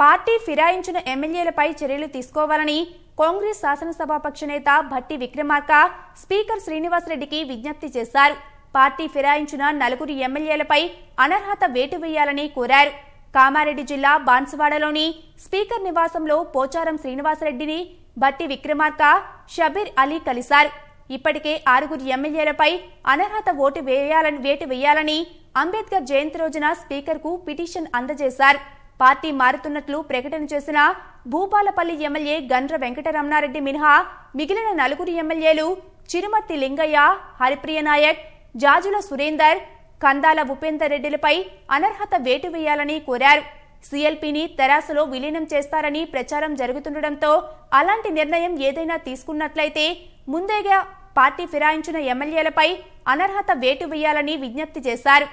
Party ఫిరాయించిన ఎమ్మెల్యేలపై చర్యలు తీసుకోవాలని కాంగ్రెస్ శాసనసభాపక్ష నేత భట్టి విక్రమార్క స్పీకర్ శ్రీనివాసరెడ్డికి విజ్ఞప్తి చేశారు. పార్టీ ఫిరాయించిన 4 ఎమ్మెల్యేలపై అనర్హత వేటు వేయాలని కోరారు. కామారెడ్డి జిల్లా బాన్సువాడలోని స్పీకర్ నివాసంలో పోచారం శ్రీనివాసరెడ్డిని భట్టి విక్రమార్క, షబీర్ అలీ కలిశారు. ఇప్పటికే 6 ఎమ్మెల్యేలపై అనర్హత వేటు వేయాలని అంబేద్కర్ జయంతి రోజున స్పీకర్కు పిటిషన్ అందజేశారు. పార్టీ మారుతున్నట్లు ప్రకటన చేసిన భూపాలపల్లి ఎమ్మెల్యే గండ్ర వెంకటరమణారెడ్డి మినహా మిగిలిన 4 ఎమ్మెల్యేలు చిరుమర్తి లింగయ్య, హరిప్రియ నాయక్, జాజుల సురేందర్, కందాల ఉపేందర్ రెడ్డిలపై అనర్హత వేటు వేయాలని కోరారు. సీఎల్పీని తెరాసలో విలీనం చేస్తారని ప్రచారం జరుగుతుండటంతో అలాంటి నిర్ణయం ఏదైనా తీసుకున్నట్లయితే ముందేగా పార్టీ ఫిరాయించిన ఎమ్మెల్యేలపై అనర్హత వేటు వేయాలని విజ్ఞప్తి చేశారు.